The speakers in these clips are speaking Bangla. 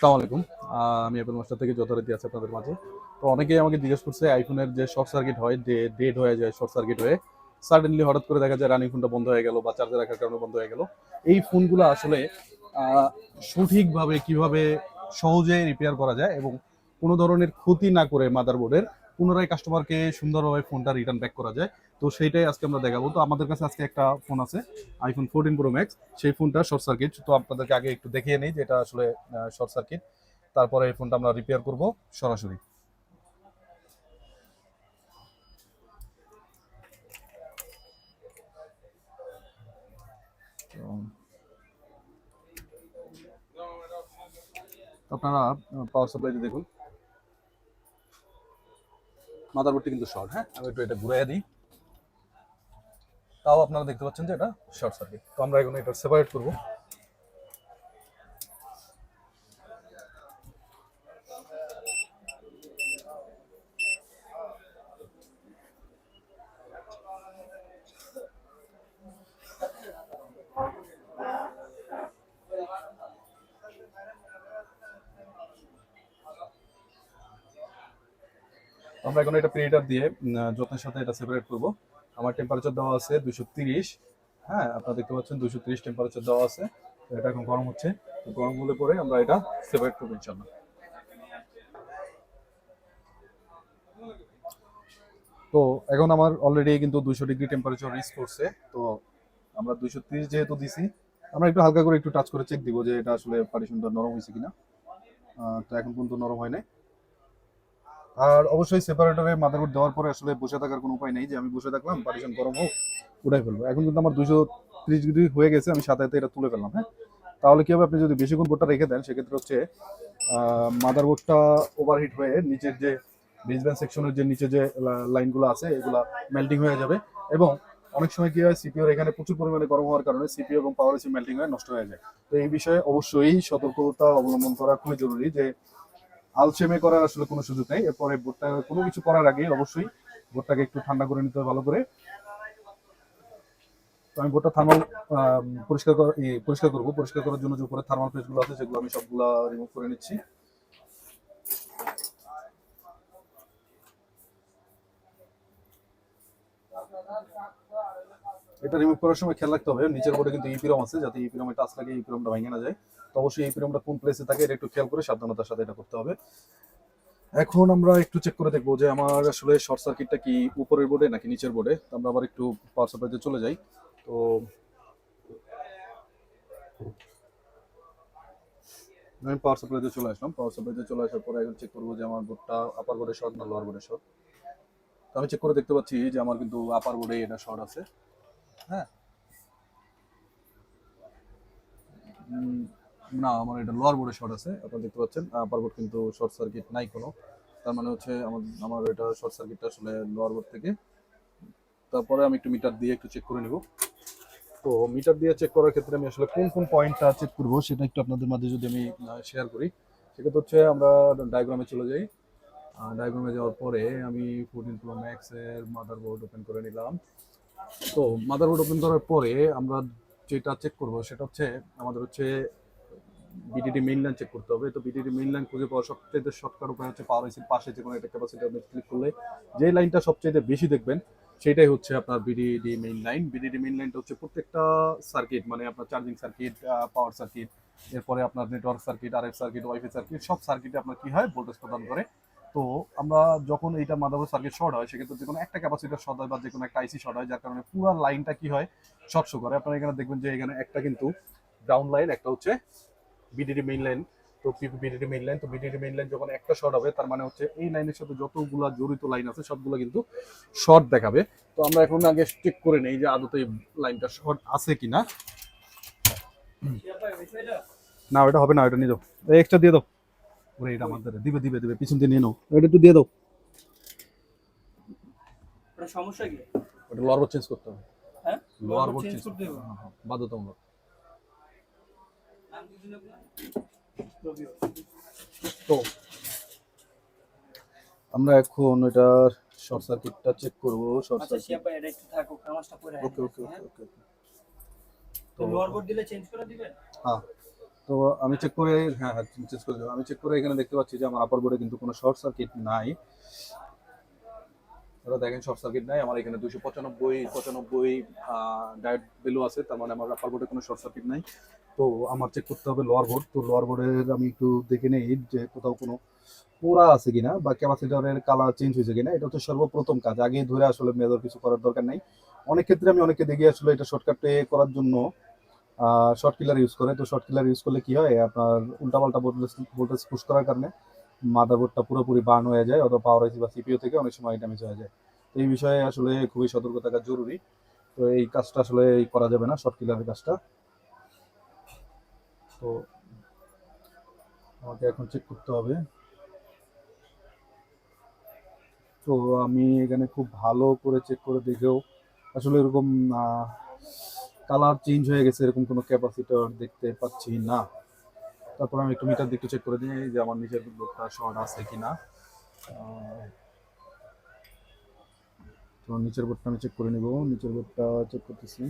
আসসালামু আলাইকুম। আমি অ্যাপল মাস্টার থেকে যথারীতি আছি আপনাদের মাঝে। তো অনেকেই আমাকে জিজ্ঞেস করছে আইফোনের যে শর্ট সার্কিট হয়, যে ডেড হয়ে যায় শর্ট সার্কিট হয়ে, সাডেনলি হঠাৎ করে দেখা যায় রানিং ফোনটা বন্ধ হয়ে গেল বা চার্জে রাখার কারণে বন্ধ হয়ে গেল। এই ফোনগুলো আসলে আ সঠিকভাবে কিভাবে সহজে রিপেয়ার করা যায় এবং কোনো ধরনের ক্ষতি না করে মাদারবোর্ডের পুনরায় কাস্টমারকে সুন্দরভাবে ফোনটা রিটার্ন ব্যাক করা যায়। তো সেইটাই আজকে আমরা দেখাবো। তো আমাদের কাছে আজকে একটা ফোন আছে, iPhone 14 Pro Max। সেই ফোনটা শর্ট সার্কিট। তো আপনাদেরকে আগে একটু দেখিয়ে নেই যে এটা আসলে শর্ট সার্কিট। তারপরে এই ফোনটা আমরা রিপেয়ার করব সরাসরি। তো আপনারা পাওয়ার সাপ্লাইতে দেখুন, মাদারবোর্ডটি কিন্তু শর্ট। হ্যাঁ, আমি একটু এটা ঘুরাইয়া দিই। তাও আপনারা দেখতে পাচ্ছেন যে এটা শর্ট সার্কিট। তো আমরা এখন এটা সেপারেট করব। আমরা এখন এটা প্রিহিটার দিয়ে যত্নের সাথে এটা সেপারেট করব। আমার টেম্পারেচার দেওয়া আছে 230। হ্যাঁ, আপনারা দেখতে পাচ্ছেন 230 টেম্পারেচার দেওয়া আছে। তো এটা এখন গরম হচ্ছে। তো গরম হলে পরে আমরা এটা সেপারেট করবো ইনশাল্লাহ। তো এখন আমার অলরেডি কিন্তু 200 ডিগ্রি টেম্পারেচার রিচ করছে। তো আমরা 230 যেহেতু দিছি, আমরা একটু হালকা করে একটু টাচ করে চেক দিব যে এটা আসলে পার্টিশনটা নরম হয়েছে কিনা। তো এখন পর্যন্ত নরম হয় নাই। আর অবশ্যই সেপারেটরে মাদারবোর্ড দেওয়ার পরে আসলে বসে থাকার কোনো উপায় নেই যে আমি বসে থাকলাম পার্টিশন গরম হোক, উঠাই ফেলবো। এখন কিন্তু আমার 230 ডিগ্রি হয়ে গেছে, আমি সাথে সাথে এটা তুলে ফেললাম। হ্যাঁ, তাহলে কি হবে, আপনি যদি বেশিক্ষণ বোর্ডটা রেখে দেন সেক্ষেত্রে হচ্ছে মাদারবোর্ডটা ওভারহিট হয়ে নিচের যে বেসব্যান্ড সেকশনের যে নিচে যে লাইনগুলো আছে এগুলা মেল্টিং হয়ে যাবে। এবং অনেক সময় কি হয়, সিপিওর এখানে প্রচুর পরিমাণে গরম হওয়ার কারণে সিপিও এবং পাওয়ার এসি মেল্টিং হয়ে নষ্ট হয়ে যায়। তো এই বিষয়ে অবশ্যই সতর্কতা অবলম্বন করা খুবই জরুরি যে আলসেমে করার আসলে কোনো সুযোগ নেই। এরপরে বোর্ডটা কোনো কিছু করার আগে অবশ্যই বোর্ডটাকে একটু ঠান্ডা করে নিতে হবে ভালো করে। তো আমি বোর্ডটা থার্মাল পরিষ্কার করবো। পরিষ্কার করার জন্য যে উপরে থার্মাল পেজগুলো আছে সেগুলো আমি সবগুলা রিমুভ করে নিচ্ছি। এটা রিমুভ করার সময় খেয়াল রাখতে হবে নিচের বোর্ডে কিন্তু ইপিরম আছে, যাতে ইপিরমে টাচ লাগে ইপিরমটা ভেঙে না যায়। তো অবশ্যই ইপিরমটা কোন প্লেসে থাকে এটা একটু খেয়াল করে সাবধানতার সাথে এটা করতে হবে। এখন আমরা একটু চেক করে দেখবো যে আমার আসলে শর্ট সার্কিটটা কি উপরের বোর্ডে নাকি নিচের বোর্ডে। তো আমরা আবার একটু পাওয়ার সাপ্লাইতে চলে যাই। তো আমি পাওয়ার সাপ্লাইতে চলে আসলাম। পাওয়ার সাপ্লাইতে চলে আসার পরে এখন চেক করবো যে আমার বোর্ডটা আপার বোর্ডে শর্ট না লোয়ার বোর্ডে শর্ট। তো আমি চেক করে দেখতে পাচ্ছি যে আমার কিন্তু আপার বোর্ডে এটা শর্ট আছে। হ্যাঁ, উম, না, আমার এটা লোয়ার বোর্ডে শর্ট আছে। আপনারা দেখতে পাচ্ছেন আপার বোর্ড কিন্তু শর্ট সার্কিট নাই কোনো। তার মানে হচ্ছে আমার আমার এটা শর্ট সার্কিটটা আসলে লোয়ার বোর্ড থেকে। তারপরে আমি একটু মিটার দিয়ে একটু চেক করে নিব। তো মিটার দিয়ে চেক করার ক্ষেত্রে আমি আসলে কোন কোন পয়েন্টটা চেক করবো সেটা একটু আপনাদের মাঝে যদি আমি শেয়ার করি, সেক্ষেত্রে হচ্ছে আমরা ডায়াগ্রামে চলে যাই। ডায়াগ্রামে যাওয়ার পরে আমি 14 Pro Max এর মাদারবোর্ড ওপেন করে নিলাম। তো মাদারবোর্ড ওপেন করার পরে আমরা যেটা চেক করব সেটা হচ্ছে আমাদের হচ্ছে বিডিডি মেইন লাইন চেক করতে হবে। তো বিডিডি মেইন লাইন খুঁজে পাওয়ার সবচেয়ে শর্টকাট উপায় হচ্ছে পাওয়ার আইসির পাশে যে কোনো একটা ক্যাপাসিটর ক্লিক করলে যে লাইনটা সবচেয়ে বেশি দেখবেন সেটাই হচ্ছে আপনার BDD main line. BDD main লাইনটা হচ্ছে প্রত্যেকটা সার্কিট, মানে আপনার চার্জিং সার্কিট, পাওয়ার সার্কিট, এরপরে আপনার network circuit, RF circuit, wifi circuit, সব সার্কিটে আপনার কি হয় ভোল্টেজ প্রদান করে। তো আমরা যখন এইটা মাদারবোর্ড সার্কিট শর্ট হয় সেক্ষেত্রে যে কোনো একটা ক্যাপাসিটর শর্ট হয় বা যে কোনো একটা আইসি শর্ট হয়, যার কারণে পুরো লাইনটা কি হয় শর্ট শো করে। আপনারা এখানে দেখবেন যে এখানে একটা কিন্তু গ্রাউন্ড লাইন, একটা হচ্ছে বিডিডি মেইন লাইন। তো বিডিডি মেইন লাইন, তো বিডিডি মেইন লাইন যখন একটা শর্ট হবে তার মানে হচ্ছে এই লাইনের সাথে যতগুলা জড়িত লাইন আছে সবগুলো কিন্তু শর্ট দেখাবে। তো আমরা এখন আগে চেক করে নেই যে আদতে এই লাইনটা শর্ট আছে কিনা। না, ওটা হবে না, ওটা নিয়ে যাও, এক্সট্রা দিয়ে দাও। ওরে এটা আমাদের দিবে দিবে দিবে, পিছন দিয়ে নিয়ে নাও, এটা একটু দিয়ে দাও। ওটা সমস্যা কি? ওটা লোয়ার বোর্ড চেঞ্জ করতে হবে। হ্যাঁ, লোয়ার বোর্ড চেঞ্জ করতে হবে, বাধ্যতামূলক। তো আমরা এখন এটা শর্ট সার্কিটটা চেক করব। শর্ট সার্কিট এটা একটু থাকুক, কামাজটা করে ওকে ওকে ওকে ওকে। তো লোয়ার বোর্ড দিলে চেঞ্জ করে দিবেন। হ্যাঁ, তো আমি চেক করে, হ্যাঁ হ্যাঁ চেক করে দেবো। আমি চেক করে এখানে দেখতে পাচ্ছি যে আমার আপার বোর্ডে কিন্তু কোনো শর্ট সার্কিট নাই। ওরা দেখেন শর্ট সার্কিট নাই, আমার এখানে 295 ডায়োড ভ্যালু আছে, তার মানে আমার আপার বোর্ডে কোনো শর্ট সার্কিট নাই। তো আমার চেক করতে হবে লোয়ার বোর্ড। তো লোয়ার বোর্ডের আমি একটু দেখে নেই যে কোথাও কোনো পোড়া আছে কিনা বা ক্যাপাসিটরের কালার চেঞ্জ হয়েছে কিনা। এটা হচ্ছে সর্বপ্রথম কাজ, আগে ধরে আসলে মেজর কিছু করার দরকার নাই। অনেক ক্ষেত্রে আমি অনেককে দেখি আসলে এটা শর্টকাটে করার জন্য শর্ট কিলার ইউজ করে। তো শর্ট কিলার ইউজ করলে কি হয়, আপনার উল্টাপাল্টা ভোল্টেজ পুশ করার কারণে মাদারবোর্ডটা পুরোপুরি বার্ন হয়ে যায়, অথবা পাওয়ার আইসি বা সিপিইউ থেকে অনেক সময় ড্যামেজ হয়ে যায়। তো এই বিষয়ে আসলে খুবই সতর্ক থাকা জরুরি। তো এই কাজটা আসলে করা যাবে না, শর্ট কিলারের কাজটা। তো আমাকে এখন চেক করতে হবে। তো আমি এখানে খুব ভালো করে চেক করে দেখেও আসলে এরকম কালার চেঞ্জ হয়ে গেছে এরকম কোনো ক্যাপাসিটর দেখতে পাচ্ছি না। তারপর আমি একটু মিটার দিকটা চেক করে দিই যে আমার নিচের বোর্ডটা শর্ট আছে কিনা। তো নিচের বোর্ডটা আমি চেক করে নিব, নিচের বোর্ডটা চেক করতেছি।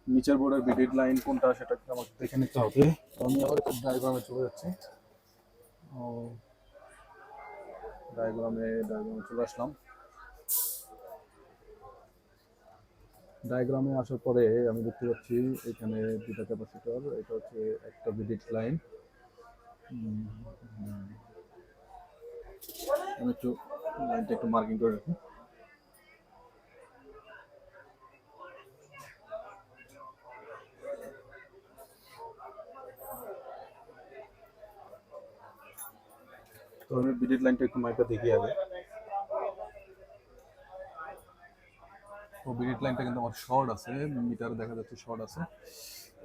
নিচের বোর্ডের বিডিড লাইন কোনটা সেটা আমাকে দেখে নিতে হবে। আমি আবার একটু ডায়াগ্রামে চলে যাচ্ছি। ও ডায়াগ্রামে চলে আসলাম। ডায়াগ্রামে আসার পরে আমি দেখতে পাচ্ছি এখানে দুটা ক্যাপাসিটর, এটা হচ্ছে একটা বিডিড লাইন। আমি একটু লাইনটা একটু মার্কিং করে রাখি। তো আমি বিডিড লাইনটা একটু মাইকা দেখি আগে। তো বিডিড লাইনটা কিন্তু আমার শর্ট আছে, মিটার দেখা যাচ্ছে শর্ট আছে।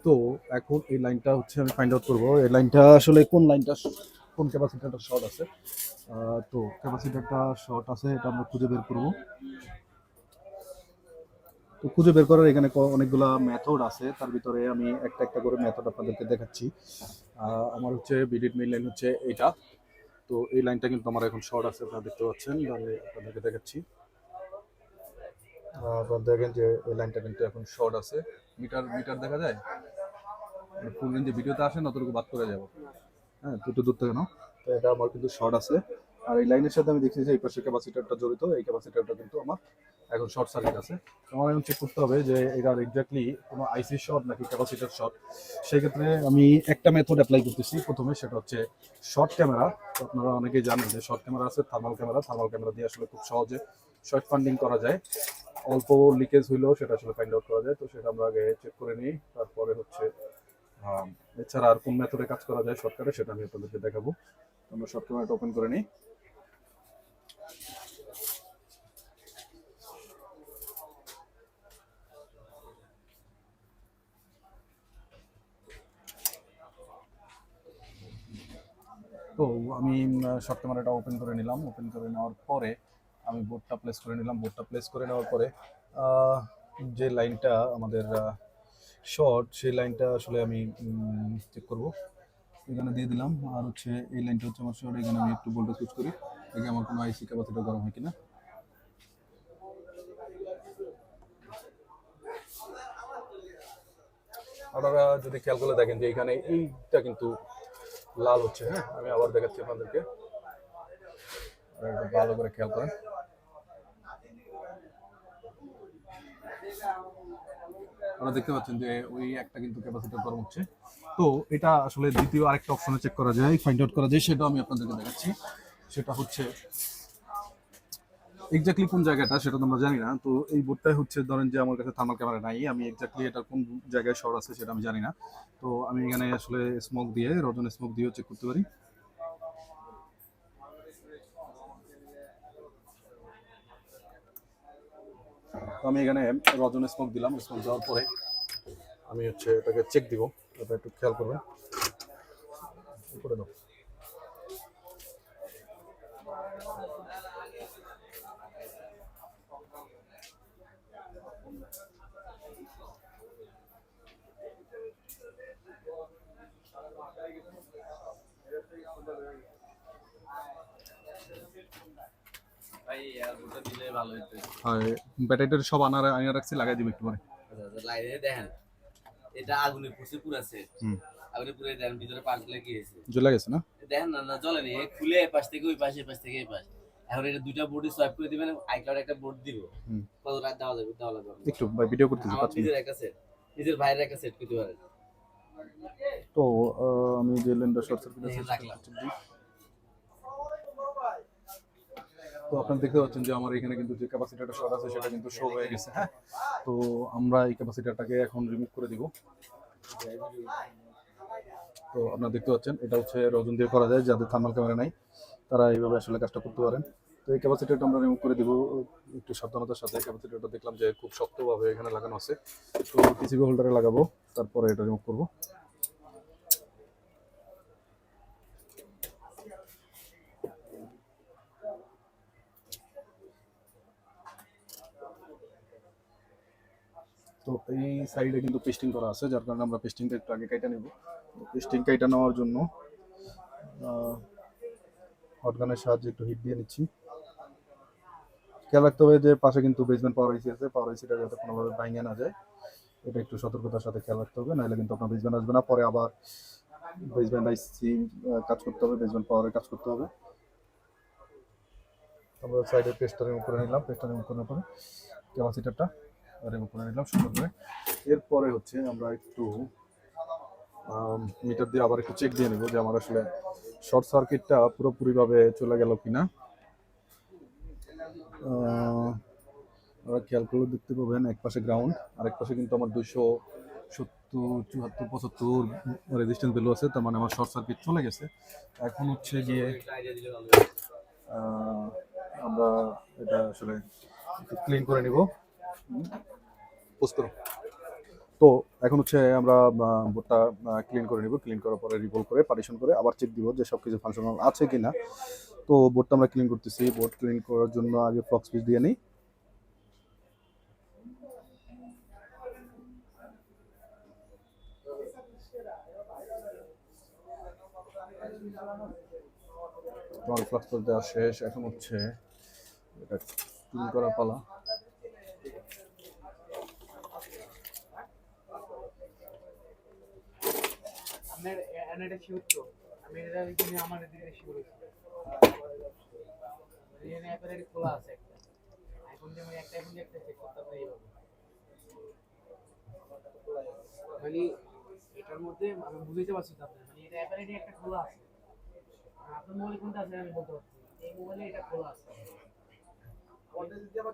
তো এখন এই লাইনটা হচ্ছে আমি ফাইন্ড আউট করবো এই লাইনটা আসলে কোন লাইনটা, কোন ক্যাপাসিটারটা শর্ট আছে। তো ক্যাপাসিটারটা শর্ট আছে এটা আমরা খুঁজে বের করবো। তো খুঁজে বের করার এখানে অনেকগুলা মেথড আছে, তার ভিতরে আমি একটা একটা করে মেথড আপনাদেরকে দেখাচ্ছি। আমার হচ্ছে বিডিড মেইন লাইন হচ্ছে এইটা। তো এই লাইনটা কিন্তু আমার এখন শর্ট আছে, আপনারা দেখতে পাচ্ছেন। আমি আপনাদেরকে দেখাচ্ছি। আপনারা দেখেন যে এই লাইনটা কিন্তু এখন শর্ট আছে। মিটার মিটার দেখা যায়, ফুল রেঞ্জে ভিডিওতে আসেন অতটুকু বাদ করে যাবো। হ্যাঁ, দুটো দূর থেকে নাও। তো এটা আমার কিন্তু শর্ট আছে। আর এই লাইনের সাথে আমি দেখছি যে এই পাশে ক্যাপাসিটারটা জড়িত, এই ক্যাপাসিটারটা কিন্তু আমার এখন শর্ট সার্কিট আছে। আমার এখন চেক করতে হবে যে এটার এক্স্যাক্টলি কোনো আইসি শর্ট নাকি ক্যাপাসিটার শর্ট। সেক্ষেত্রে আমি একটা মেথড অ্যাপ্লাই করতেছি প্রথমে, সেটা হচ্ছে শর্ট ক্যামেরা। তো আপনারা অনেকেই জানেন যে শর্ট ক্যামেরা আছে, থার্মাল ক্যামেরা দিয়ে আসলে খুব সহজে শর্ট ফান্ডিং করা যায়। অল্প লিকেজ হইলেও সেটা আসলে ফাইন্ড আউট করা যায়। তো সেটা আমরা আগে চেক করে নিই। তারপরে হচ্ছে এছাড়া আর কোন মেথডে কাজ করা যায় শর্টকাটে সেটা আমি আপনাদেরকে দেখাবো। আমরা শর্ট ক্যামেরাটা ওপেন করে নিই। তো আমি শর্ট ক্যামেরাটা ওপেন করে নিলাম। ওপেন করে নেওয়ার পরে আমি বোর্ডটা প্লেস করে নিলাম। বোর্ডটা প্লেস করে নেওয়ার পরে যে লাইনটা আমাদের শর্ট, সেই লাইনটা আসলে আমি চেক করব। এখানে দিয়ে দিলাম। আর হচ্ছে এই লাইনটা হচ্ছে আমার শর্ট, এখানে আমি একটু ভোল্টেজ সুইচ করি, দেখি আমার কোনো আইসি ক্যাপাসিটর গরম হয় কিনা। আপনারা যদি খেয়াল করে দেখেন যে এখানে এইটা কিন্তু লাল হচ্ছে। হ্যাঁ, আমি আবার দেখাচ্ছি আপনাদেরকে, একটু ভালো করে খেয়াল করেন। আপনারা দেখতে পাচ্ছেন যে ওই একটা কিন্তু ক্যাপাসিটর গরম হচ্ছে। তো এটা আসলে দ্বিতীয় আরেকটা অপশনে চেক করা যায়, ফাইন্ড আউট করা যায়, সেটা আমি আপনাদেরকে দেখাচ্ছি। সেটা হচ্ছে এক্স্যাক্টলি কোন জায়গাটা সেটা তো আমরা জানি না। তো এই বোর্ডটাই হচ্ছে, ধরেন যে আমার কাছে থার্মাল ক্যামেরা নাই, আমি এক্স্যাক্টলি এটা কোন জায়গায় শর্ট আছে সেটা আমি জানি না। তো আমি এখানে আসলে স্মোক দিয়ে, রজন স্মোক দিয়েও চেক করতে পারি। তো আমি এখানে রজন স্মোক দিলাম। স্মোক দেওয়ার পরে আমি হচ্ছে এটাকে চেক দিব, এটা একটু খেয়াল করবেন। করে দাও। আর ব্যাটারিটা সব আনা রাখছি, লাগাই দিব একটু পরে। দেখেন এটা আগুনে পুষে পুরাছে, আগুনে পুরে দেন ভিতরে পাঁচ লেগে গেছে, জ্বলে গেছে না? দেখেন না, না জ্বলে নেই, খুলে পাশ থেকে ওই পাশে, পাশ থেকে এই পাশ। এখন এটা দুইটা বোর্ডে সোয়াইপ করে দিবেন, আইক্লাউড একটা বোর্ড দিব, কত রাত দেওয়া যাবে দেওয়া লাগবে। একটু ভাই ভিডিও করতেছি, আমার নিজের একটা সেট, নিজের ভাইয়ের একটা সেট করতে পারেন। তো আমি যে লেন্ডার শর্ট সার্কিট আছে রাখলাম। তো আপনারা দেখতে পাচ্ছেন যে আমার এখানে কিন্তু যে ক্যাপাসিটরটা শর্ট আছে সেটা কিন্তু শো হয়ে গেছে। হ্যাঁ, তো আমরা এই ক্যাপাসিটরটাকে এখন রিমুভ করে দিব। তো আপনারা দেখতে পাচ্ছেন এটা হচ্ছে রজন দিয়ে করা যায়, যাদের থার্মাল ক্যামেরা নাই তারা এইভাবে আসলে কাজটা করতে পারেন। তো এই ক্যাপাসিটরটা আমরা রিমুভ করে দিব একটু সাবধানতার সাথে। ক্যাপাসিটরটা দেখলাম যে খুব শক্তভাবে এখানে লাগানো আছে, তো পিসিবি হোল্ডারে লাগাবো, তারপরে এটা রিমুভ করবো। তো এই সাইডে কিন্তু পেস্টিং করা আছে, যার কারণে আমরা পেস্টিংটা একটু আগে কেটে নেব। পেস্টিং কেটে নেওয়ার জন্য হটগানের সাহায্যে একটু হিট দিয়ে নিচ্ছি। খেয়াল রাখতে হবে যে পাশে কিন্তু বেসমেন্ট পাওয়ার আইসি আছে, পাওয়ার আইসিটা যাতে কোনোভাবে ভাঙে না যায়, এটা একটু সতর্কতার সাথে খেয়াল রাখতে হবে, নাহলে কিন্তু আপনার বেসমেন্ট আসবে না, পরে আবার বেসমেন্ট আইসি কাজ করতে হবে, বেসমেন্ট পাওয়ারের কাজ করতে হবে। আমরা সাইডে পেস্টটা রিমুভ করে নিলাম, পেস্টটা রিমুভ করার পরে ক্যাপাসিটারটা রিমুভ করে নিলাম সুন্দর করে। এরপরে হচ্ছে আমরা একটু মিটার দিয়ে আবার একটু চেক দিয়ে নেব যে আমার আসলে শর্ট সার্কিটটা পুরোপুরিভাবে চলে গেল কিনা। আমরা খেয়াল করলে দেখতে পাবেন এক পাশে গ্রাউন্ড, আরেক পাশে কিন্তু আমার 270, 74, 75 রেজিস্ট্যান্স ভ্যালু আছে, তার মানে আমার শর্ট সার্কিট চলে গেছে। এখন হচ্ছে গিয়ে আমরা এটা আসলে ক্লিন করে নিব। তো এখন হচ্ছে আমরা বোর্ডটা ক্লিন করে নিব, ক্লিন করার পরে রিভলভ করে পার্টিশন করে আবার চেক দিব যে সব কিছু ফাংশনাল আছে কিনা। তো বোর্ডটা আমরা ক্লিন করতেছি, বোর্ড ক্লিন করার জন্য আগে ফ্লক্স পিস দিয়ে নিই। তোমার ফ্লক্স পিস দেওয়া শেষ, এখন হচ্ছে এটা ক্লিন করার পালা। আপনার এটা শিওর তো আমি এটা এখানে আমার দিকে শিওর হইছি এখানে একবারে খোলা আছে একটা এখন যে আমি একটা এখন একটা চেক করতে পারি মানে এটার মধ্যে আমি বুঝতে পারছি না আপনি মানে এটা একবারে একটা খোলা আছে আপনার মোবাইলে কোনটা আছে আমি বলতে পারছি এই মোবাইলে এটা খোলা আছে কোনটা যদি আবার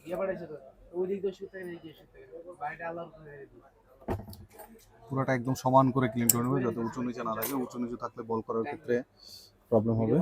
দিয়ে পাঠাইছে তো ওই দিক দিয়ে শুতে এই দিক দিয়ে শুতে বাইরে আলাদা করে দিই। পুরোটা একদম সমান করে ক্লিন করে নেবে, যাতে উঁচু নিচে না লাগে। উঁচু নিচু থাকলে বল করার ক্ষেত্রে প্রবলেম হবে।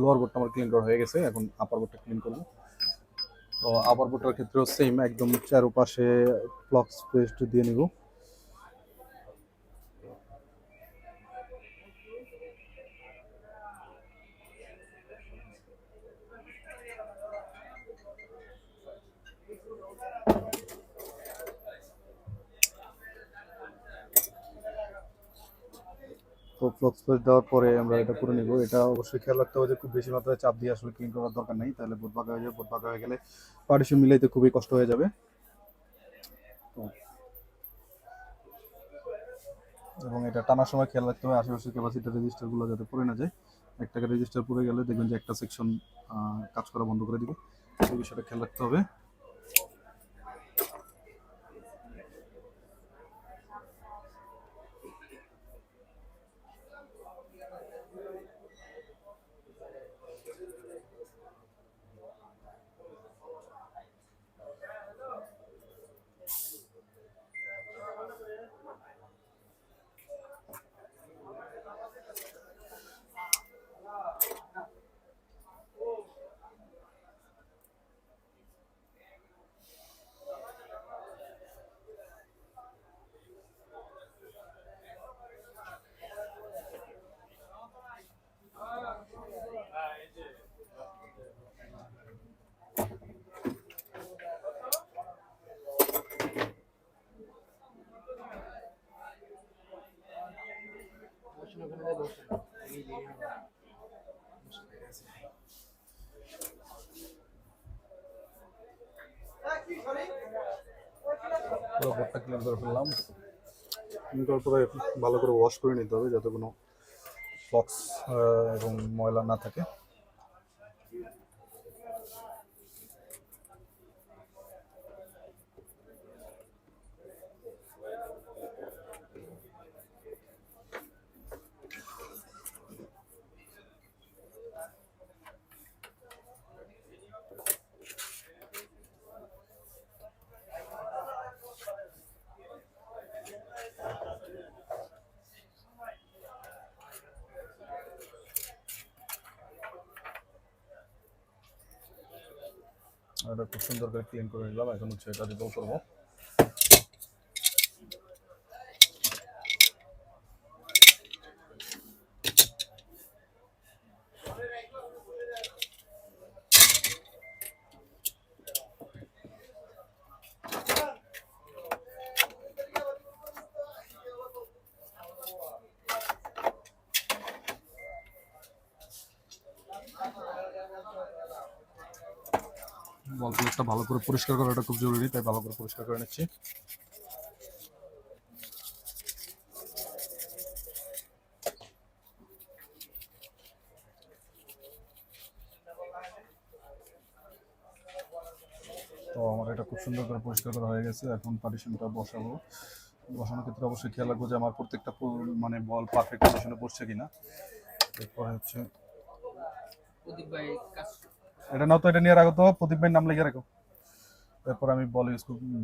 লোয়ার বোর্ডটা আমার ক্লিন করা হয়ে গেছে, এখন আপার বোর্ডটা ক্লিন করবো। তো আপার বোর্ডটার ক্ষেত্রেও সেম, একদম চারপাশে ফ্লক্স পেস্ট দিয়ে নিব। তো ফ্লক্স পেস্ট দেওয়ার পরে আমরা এটা করে নিব। এটা অবশ্যই খেয়াল রাখতে হবে যে খুব বেশি মাত্রায় চাপ দিয়ে আসলে ক্লিন করার দরকার নেই, তাহলে বোর্ড বাঁকা হয়ে যাবে। বোর্ড বাঁকা হয়ে গেলে পার্টিশন মিলাইতে খুবই কষ্ট হয়ে যাবে। এবং এটা টানার সময় খেয়াল রাখতে হবে আশেপাশের ক্যাপাসিটার রেজিস্টারগুলো যাতে পড়ে না যায়। একটা রেজিস্টার পড়ে গেলে দেখবেন যে একটা সেকশন কাজ করা বন্ধ করে দিবে, সেই বিষয়টা খেয়াল রাখতে হবে। পুরো বোর্ডটা ক্লিন করে ফেললাম। ক্লিন করার পরে ভালো করে ওয়াশ করে নিতে হবে যাতে কোনো ফক্স এবং ময়লা না থাকে। এটা খুব সুন্দর করে ক্লিন করে নিলাম। এখন হচ্ছে এটা রিভলভ করবো। বল প্লেটটা ভালো করে পরিষ্কার করাটা খুব জরুরি, তাই ভালো করে পরিষ্কার করে নিচ্ছি। তো আমার এটা খুব সুন্দর করে পরিষ্কার করা হয়ে গেছে। এখন পার্টিশনটা বসাবো। বসানোর ক্ষেত্রে অবশ্যই খেয়াল রাখবো যে আমার প্রত্যেকটা মানে বল পারফেক্ট পজিশনে পড়ছে কিনা। এরপরে হচ্ছে প্রদীপ ভাই কাজ এটা নাও তো, এটা নিয়ে রাখো তো, প্রদীপ ভাইয়ের নাম লিখে রাখো। এরপর আমি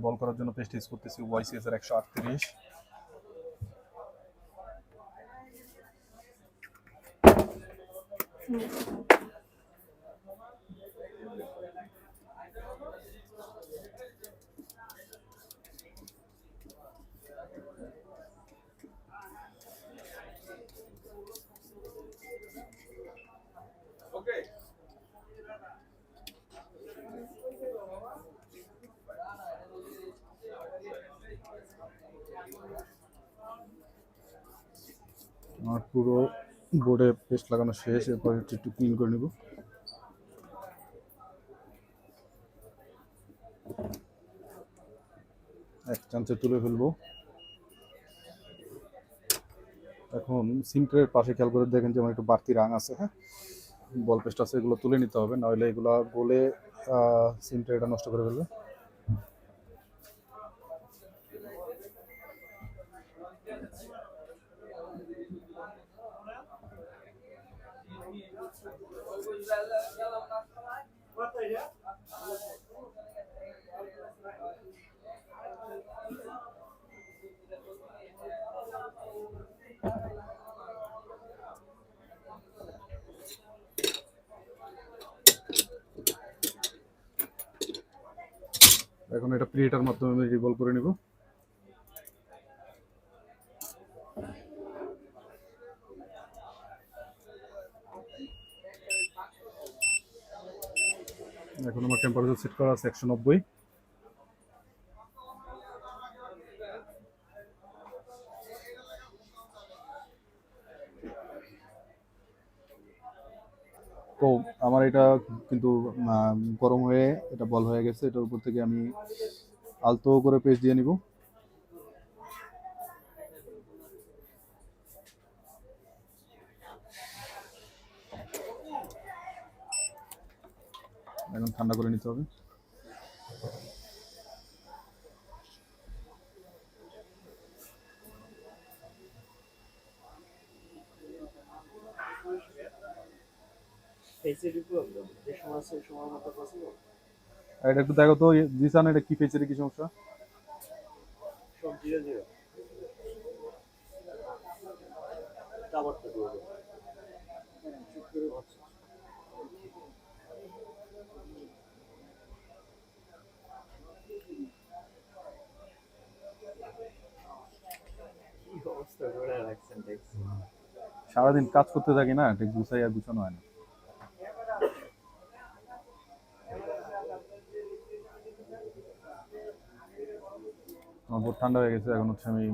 বল করার জন্য পেস্ট ইউজ করতেছি ওয়াইসিএস এর 138। আমার পুরো বোর্ডে পেস্ট লাগানো শেষ। এরপর একটু ক্লিন করে নেব। এক চামচে তুলে ফেলবো। এখন সিমট্রের পাশে খেয়াল করে দেখেন যে আমার একটু বাড়তি রাং আছে। হ্যাঁ, বল পেস্ট আছে, এগুলো তুলে নিতে হবে, নাহলে এগুলো গলে সিমট্রেটা নষ্ট করে ফেলবে। এখন এটা প্রিহেটার মাধ্যমে আমি রিভলভ করে নিব। এখন আমার টেম্পারেচার সেট করা আছে 190। তো আমার এটা কিন্তু গরম হয়ে এটা বল হয়ে গেছে। এটার উপর থেকে আমি আলতো করে পেস্ট দিয়ে নিব। এখন ঠান্ডা করে নিতে হবে। আর এটা একটু দেখো তো জিসান, এটা কি ফেসের কি সমস্যা? সারাদিন কাজ করতে থাকি না, এটা গুছাই আর গুছানো হয় না। আমার বোর্ড ঠান্ডা হয়ে গেছে। এখন হচ্ছে আমি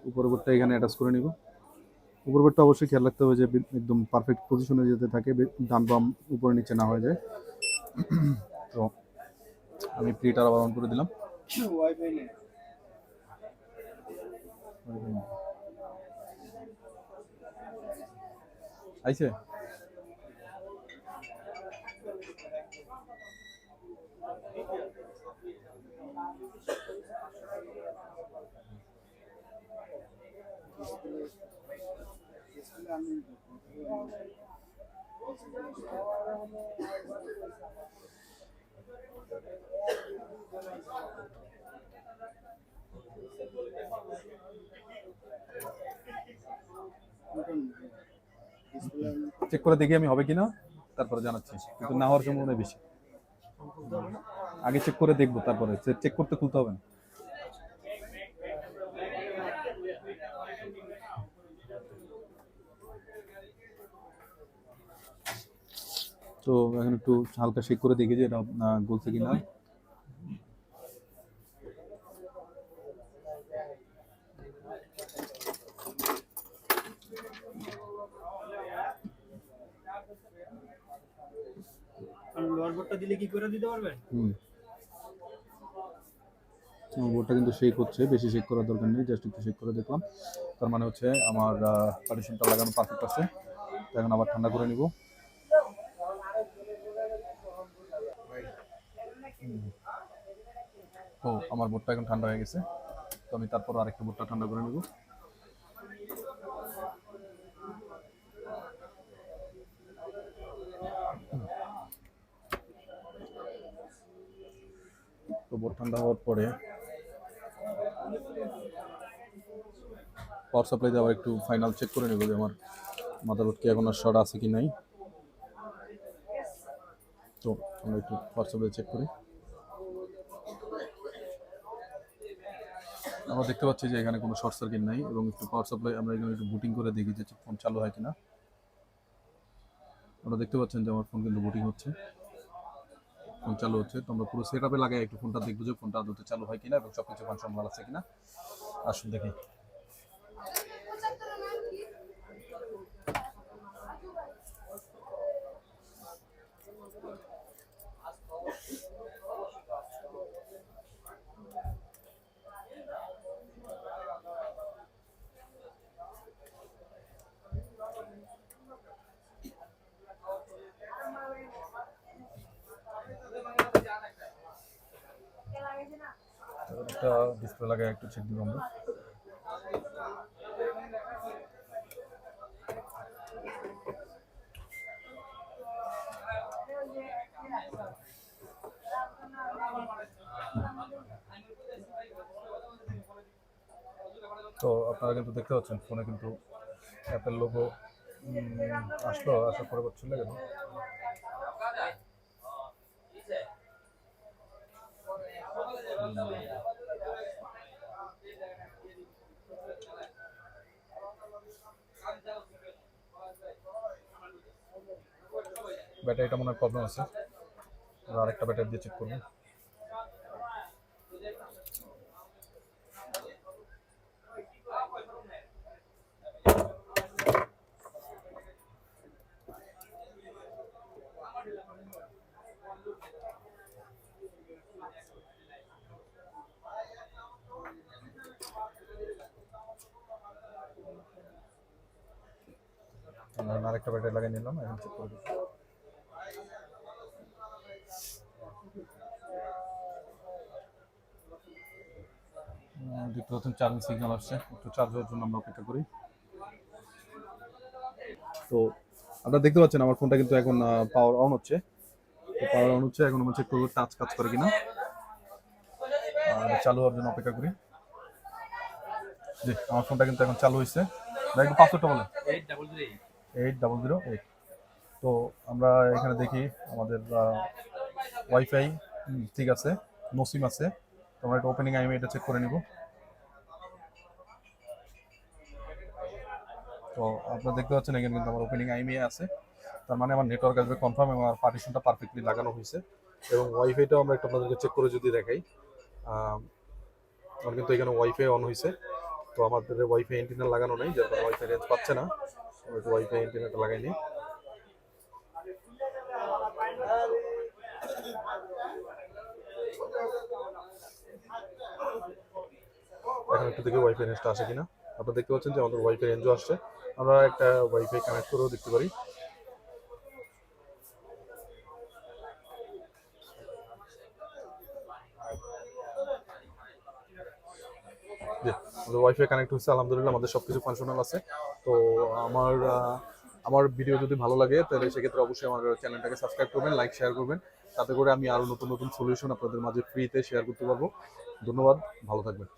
উপরের বোর্ডটা এখানে অ্যাটাচ করে নিব। উপরের বোর্ডটা অবশ্যই খেয়াল রাখতে হবে যে একদম পারফেক্ট পজিশনে যেতে থাকে, ডান বাম উপরে নিচে না হয়ে যায়। তো আমি প্রিটার আবার অন করে দিলাম। ওয়াইফাই নেই। আইছে চেক করে দেখি আমি হবে কিনা, তারপরে জানাচ্ছি, কিন্তু না হওয়ার সম্ভাবনা বেশি। আগে চেক করে দেখবো, তারপরে চেক করতে খুলতে হবে না। তো এখন একটু হালকা চেক করে দেখি যে এটা গলছে কিনা। লোয়ার বোর্ডটা দিলে কি করে দিতে পারবেন? বোর্ডটা কিন্তু শেক হচ্ছে, বেশি শেক করার দরকার নেই, জাস্ট একটু শেক করে দেখলাম। তার মানে হচ্ছে আমার পার্টিশনটা লাগানো পারফেক্ট আছে। তো এখন আবার ঠান্ডা করে নিব। তো আমার বোর্ডটা এখন ঠান্ডা হয়ে গেছে, তো আমি তারপর আরেকটা বোর্ডটা ঠান্ডা করে নিব। তো বোর্ড ঠান্ডা হওয়ার পরে পাওয়ার সাপ্লাই দিয়ে আবার একটু ফাইনাল চেক করে নেব যে আমার মাদারবোর্ড কি এখন আর শর্ট আছে কি নাই। তো আমরা একটু পাওয়ার সাপ্লাই চেক করি। আমরা দেখতে পাচ্ছি যে এখানে কোনো শর্ট সার্কিট নাই, এবং একটু পাওয়ার সাপ্লাই আমরা এখানে একটু বুটিং করে দেখি যে ফোন চালু হয় কিনা। আপনারা দেখতে পাচ্ছেন যে আমার ফোন কিন্তু বুটিং হচ্ছে, ফোন চালু হচ্ছে। তো আমরা পুরো সেট আপে লাগাই একটু ফোনটা দেখবো যে ফোনটা আদতে চালু হয় কিনা এবং সবকিছু ফাংশন ভালো আছে কিনা। আসুন দেখি। একটা ডিসপ্লে লাগাই একটু চেক দিব আমরা। তো আপনারা কিন্তু দেখতে পাচ্ছেন ফোনে কিন্তু অ্যাপেল লোগো আসলো, আসার পরে চলে গেল। ব্যাটারিটা মনে হয় প্রবলেম আছে, আরেকটা ব্যাটারি দিয়ে চেক করবো। আরেকটা ব্যাটারি লাগিয়ে নিলাম, এখন চেক করে দিচ্ছি। দেখতে পাচ্ছেন চার্জিং সিগন্যাল আসছে, একটু চার্জ হওয়ার জন্য আমরা অপেক্ষা করি। তো আপনারা দেখতে পাচ্ছেন আমার ফোনটা কিন্তু এখন পাওয়ার অন হচ্ছে। তো পাওয়ার অন হচ্ছে, এখন আমরা চেক করবো টাচ কাজ করে কিনা। চালু হওয়ার জন্য অপেক্ষা করি। জি, আমার ফোনটা কিন্তু এখন চালু হয়েছে। একটু পাসওয়ার্ডটা বলেন। 8008। তো আমরা এখানে দেখি আমাদের ওয়াইফাই ঠিক আছে, নো সিম আছে। তো আমরা একটা ওপেনিং আইএমই এটা চেক করে নিব। তো আপনারা দেখতে পাচ্ছেন এখানে কিন্তু আমার ওপেনিং আইএমই আছে, তার মানে আমার নেটওয়ার্ক আসবে কনফার্ম এবং আমার পার্টিশনটা পারফেক্টলি লাগানো হয়েছে। এবং ওয়াইফাইটাও আমরা একটু আপনাদেরকে চেক করে যদি দেখাই, আমার কিন্তু এখানে ওয়াইফাই অন হয়েছে। তো আমাদের ওয়াইফাই অ্যান্টেনা লাগানো নেই, যার কারণে ওয়াইফাই রেঞ্জ পাচ্ছে না। আমরা একটু ওয়াইফাই অ্যান্টেনাটা লাগাই নিই। কানেক্টর থেকে ওয়াইফাই রেঞ্জটা আসে কিনা। আপনারা দেখতে পাচ্ছেন যে আমাদের ওয়াইফাই রেঞ্জও আসছে। আমরা একটা ওয়াইফাই কানেক্ট করেও দেখতে পারি। আমাদের ওয়াইফাই কানেক্ট হচ্ছে, আলহামদুলিল্লাহ আমাদের সবকিছু ফাংশনাল আছে। তো আমার ভিডিও যদি ভালো লাগে তাহলে সেক্ষেত্রে অবশ্যই আমার চ্যানেলটাকে সাবস্ক্রাইব করবেন, লাইক শেয়ার করবেন, তাতে করে আমি আরো নতুন নতুন সলিউশন আপনাদের মাঝে ফ্রিতে শেয়ার করতে পারবো। ধন্যবাদ, ভালো থাকবেন।